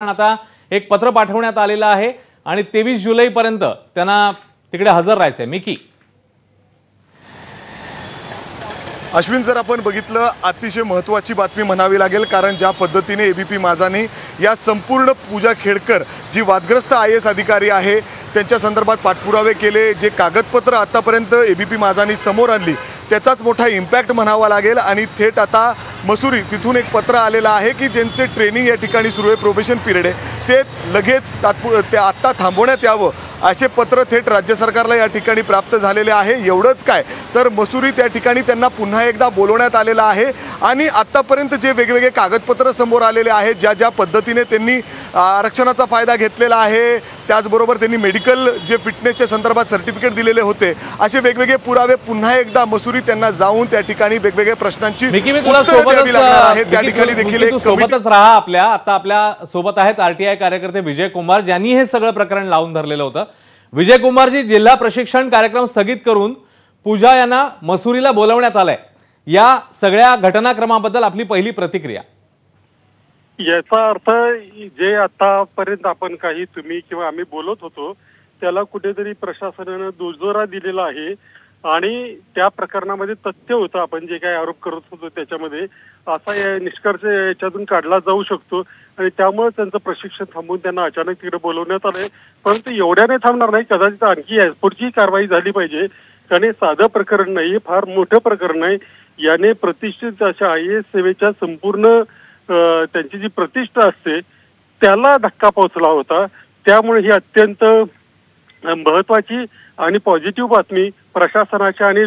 आता एक पत्र पाठवण्यात आलेलं आहे आणि 23 जुलैपर्यंत त्यांना तिकडे हजर राहायचंय। मिकी अश्विन, जर आपण बघितलं अतिशय महत्त्वाची बातमी म्हणावी लागेल, कारण ज्या पद्धतीने एबीपी माझाने या संपूर्ण पूजा खेडकर जी वादग्रस्त IAS अधिकारी आहे त्यांच्या संदर्भात पाठपुरावे केले, जे कागदपत्र आतापर्यंत एबीपी माझाने समोर आणली त्याचाच मोठा इम्पॅक्ट म्हणावा लागेल। आणि थेट आता मसुरी तिथून एक पत्र आलेलं आहे की ज्यांचे ट्रेनिंग या ठिकाणी सुरू आहे, प्रोबेशन पिरियड आहे, ते लगेच ते आत्ता थांबवण्यात यावं असे पत्र थेट राज्य सरकारला या ठिकाणी प्राप्त झालेले आहे। एवढंच काय तर मसुरी त्या ठिकाणी त्यांना पुन्हा एकदा बोलवण्यात आलेलं आहे आणि आतापर्यंत जे वेगवेगळे कागदपत्र समोर आलेले आहेत, ज्या पद्धतीने त्यांनी आरक्षणाचा फायदा घेतलेला आहे, त्याचबरोबर त्यांनी मेडिकल जे फिटनेसच्या संदर्भात सर्टिफिकेट दिलेले होते, असे वेगवेगळे पुरावे पुन्हा एकदा मसुरी त्यांना जाऊन त्या ठिकाणी वेगवेगळ्या प्रश्नांची उत्तरे द्यावी लागणार आहे। त्या ठिकाणी देखील एक सोबतच राहा आता आपल्या सोबत आहेत RTI कार्यकर्ते विजय कुमार, ज्यांनी हे सगळं प्रकरण लावून धरलेलं होतं। विजय कुमारजी, जिल्हा प्रशिक्षण कार्यक्रम स्थगित करून पूजा यांना मसुरीला बोलवण्यात आलंय, या सगळ्या घटनाक्रमाबद्दल आपली पहिली प्रतिक्रिया। याचा अर्थ जे आतापर्यंत आपण काही तुम्ही किंवा आम्ही बोलत होतो त्याला कुठेतरी प्रशासनानं दुजोरा दिलेला आहे आणि त्या प्रकरणामध्ये तथ्य होतं, आपण जे काही आरोप करत होतो त्याच्यामध्ये असा निष्कर्ष याच्यातून काढला जाऊ शकतो आणि त्यामुळे त्यांचं प्रशिक्षण थांबवून त्यांना अचानक तिकडे बोलवण्यात आलंय। परंतु एवढ्याने थांबणार नाही, कदाचित आणखी पुढची कारवाई झाली पाहिजे, कारण हे साधं प्रकरण नाही, फार मोठं प्रकरण आहे। याने प्रतिष्ठित अशा IAS सेवेच्या संपूर्ण त्यांची जी प्रतिष्ठा असते त्याला धक्का पोहोचला होता। त्यामुळे ही अत्यंत महत्वाची आणि पॉझिटिव्ह बातमी प्रशासनाच्या आणि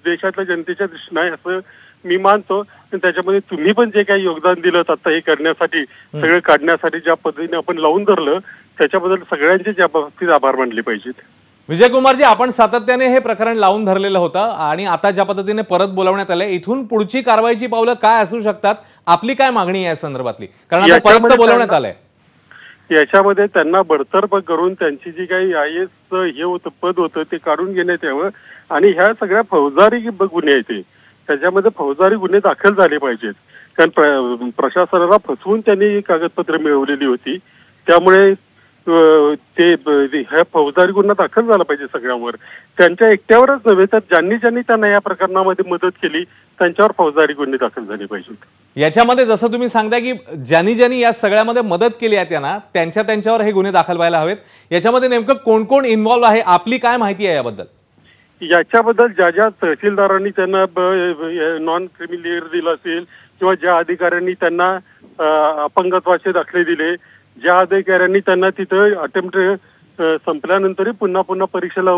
देशातल्या जनतेच्या दृष्टीने आहे असं मी मानतो। त्याच्यामध्ये तुम्ही पण जे काही योगदान दिलं आता हे करण्यासाठी, सगळं काढण्यासाठी ज्या पद्धतीने आपण लावून धरलं त्याच्याबद्दल सगळ्यांचे ज्या बाबतीत आभार मानले पाहिजेत। विजय कुमारजी, आपण सातत्याने हे प्रकरण लावून धरलेलं होतं आणि आता ज्या पद्धतीने परत बोलवण्यात आलंय, इथून पुढची कारवाईची पावलं काय असू शकतात, आपली काय मागणी आहे या संदर्भातली? कारण आता परत बोलवण्यात आलंय, याच्यामध्ये त्यांना बडतर्फ करून त्यांची जी काही IAS हे होतं पद होतं ते काढून घेण्यात यावं आणि ह्या सगळ्या फौजदारी गुन्हे आहेत त्याच्यामध्ये फौजदारी गुन्हे दाखल झाले पाहिजेत, कारण प्रशासनाला फसवून त्यांनी कागदपत्र मिळवलेली होती। त्यामुळे ते ह्या फौजदारी गुन्हा दाखल झाला पाहिजे सगळ्यांवर, त्यांच्या एकट्यावरच नव्हे तर ज्यांनी त्यांना या प्रकरणामध्ये मदत केली त्यांच्यावर फौजदारी गुन्हे दाखल झाले पाहिजेत। याच्यामध्ये जसं तुम्ही सांगताय की ज्यांनी या सगळ्यामध्ये मदत केली आहे त्यांना त्यांच्यावर हे गुन्हे दाखल व्हायला हवेत, याच्यामध्ये नेमकं कोण कोण इन्व्हॉल्व आहे, आपली काय माहिती आहे याबद्दल? याच्याबद्दल ज्या तहसीलदारांनी त्यांना नॉन क्रिमी लेअर दिला असेल किंवा ज्या अधिकाऱ्यांनी त्यांना अपंगत्वाचे दाखले दिले, ज्या अधिकाऱ्यांनी त्यांना तिथं अटेम्प्ट संपल्यानंतरही पुन्हा परीक्षेला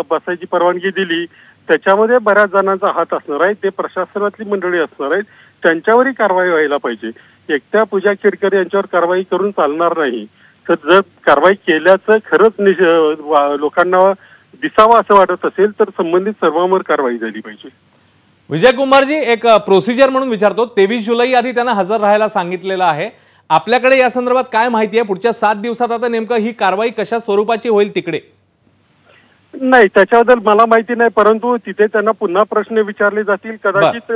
बसायची परवानगी दिली, त्याच्यामध्ये बऱ्याच जणांचा हात असणार आहे, ते प्रशासनातली मंडळी असणार आहेत, त्यांच्यावरही कारवाई व्हायला पाहिजे। एकट्या पूजा खेडकर यांच्यावर कारवाई करून चालणार नाही, तर जर कारवाई केल्याचं खरंच लोकांना दिसावं असं वाटत असेल तर संबंधित सर्वांवर कारवाई झाली पाहिजे। विजय कुमारजी, एक प्रोसिजर म्हणून विचारतो, 23 जुलै आधी त्यांना हजर राहायला सांगितलेलं आहे, आपल्याकडे या संदर्भात काय माहिती आहे? पुढच्या 7 दिवसात आता नेमकं ही कारवाई कशा स्वरूपाची होईल तिकडे? नाही, त्याच्याबद्दल मला माहिती नाही, परंतु तिथे त्यांना पुन्हा प्रश्न विचारले जातील, कदाचित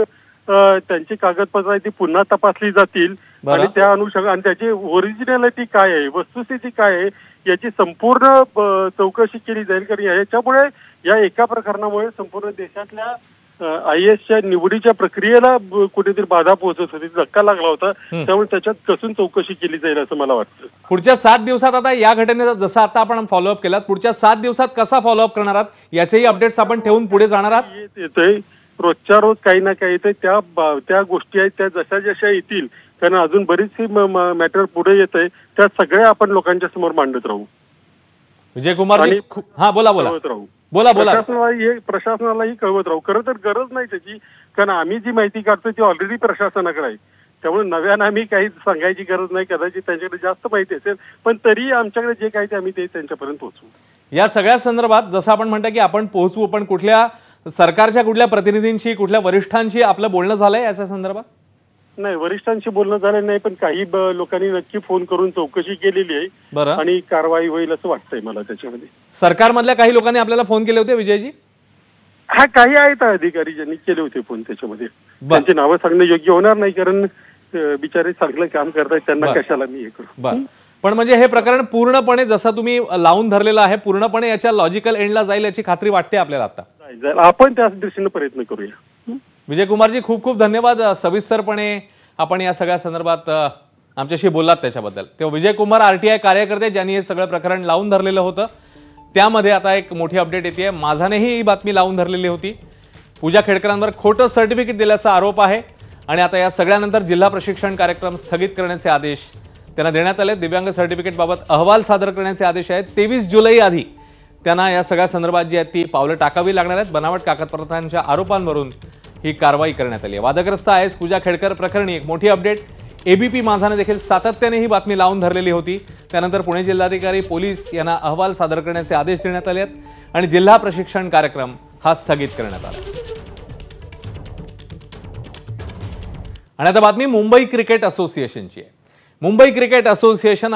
त्यांची कागदपत्र ती पुन्हा तपासली जातील आणि त्या अनुषंगाने त्याची ओरिजिनॅलिटी काय आहे, वस्तुस्थिती काय आहे याची संपूर्ण चौकशी केली जाईल। कारण याच्यामुळे या एका प्रकरणामुळे संपूर्ण देशातल्या IASच्या निवडीच्या प्रक्रियेला कुठेतरी बाधा पोहोचत होती, धक्का लागला होता, त्यामुळे त्याच्यात कसून चौकशी केली जाईल असं मला वाटतं। पुढच्या 7 दिवसात आता या घटनेचा जसं आता आपण फॉलोअप केला, पुढच्या 7 दिवसात कसा फॉलोअप करणार आहात याचेही अपडेट्स आपण ठेवून पुढे जाणार आहात? येतोय रोजच्या रोज काही ना काही येतंय, त्या गोष्टी आहेत त्या जशा येतील, कारण अजून बरीचशी मॅटर पुढे येत आहे, त्या सगळ्या आपण लोकांच्या समोर मांडत राहू। विजय कुमार, हा बोला राहू प्रशासनालाही कळवत राहू। खरं तर गरज नाही त्याची, कारण आम्ही जी माहिती काढतो ती ऑलरेडी प्रशासनाकडे आहे, त्यामुळे नव्यानं आम्ही काही सांगायची गरज नाही, कदाचित त्यांच्याकडे जास्त माहिती असेल, पण तरी आमच्याकडे जे काही ते आम्ही ते त्यांच्यापर्यंत पोहोचवू। या सगळ्या संदर्भात जसं आपण म्हणता की आपण पोहोचवू, पण कुठल्या सरकारच्या कुठल्या प्रतिनिधींशी, कुठल्या वरिष्ठांशी आपलं बोलणं झालंय याच्या संदर्भात? नाही, वरिष्ठांशी बोलणं झालं नाही, पण काही लोकांनी नक्की फोन करून चौकशी केलेली आहे आणि कारवाई होईल असं वाटतंय मला त्याच्यामध्ये। सरकारमधल्या काही लोकांनी आपल्याला फोन केले होते विजयजी? हा, काही आहेत अधिकारी ज्यांनी केले होते फोन, त्याच्यामध्ये त्यांची नावं सांगणं योग्य होणार नाही, कारण बिचारे चांगलं काम करतायत, त्यांना बरं. कशाला मी हे करू. बरं, पण म्हणजे हे प्रकरण पूर्णपणे जसं तुम्ही लावून धरलेलं आहे पूर्णपणे याच्या लॉजिकल एंडला जाईल याची खात्री वाटते आपल्याला आता. जाईल. आपण त्याच दृष्टीने प्रयत्न करूया. विजय कुमारजी, खूप खूप धन्यवाद. सविस्तरपणे आपण या सगळ्या संदर्भात आमच्याशी बोललात त्याच्याबद्दल. तेव्हा विजय कुमार आरटीआय कार्यकर्ते ज्यांनी हे सगळं प्रकरण लावून धरलेलं होतं, त्यामध्ये आता एक मोठी अपडेट येते. माझानेही ही बातमी लावून धरलेली होती. पूजा खेडकरांवर खोटं सर्टिफिकेट दिल्याचा आरोप आहे आणि आता या सगळ्यानंतर जिल्हा प्रशिक्षण कार्यक्रम स्थगित करण्याचे आदेश त्यांना देण्यात आले. दिव्यांग सर्टिफिकेटबाबत अहवाल सादर करण्याचे आदेश आहेत. 23 जुलै आधी त्यांना या सगळ्या संदर्भात जी आहेत ती पावलं टाकावी लागणार आहेत. बनावट कागदपत्रांच्या आरोपांवरून ही कारवाई करण्यात आली आहे. वादग्रस्त आहेच पूजा खेडकर प्रकरणी एक मोठी अपडेट. एबीपी माझाने देखील सातत्याने ही बातमी लावून धरलेली होती. त्यानंतर पुणे जिल्हाधिकारी पोलीस यांना अहवाल सादर करण्याचे आदेश देण्यात आले आहेत आणि जिल्हा प्रशिक्षण कार्यक्रम हा स्थगित करण्यात आला. आणि आता बातमी मुंबई क्रिकेट असोसिएशनची आहे. Mumbai cricket association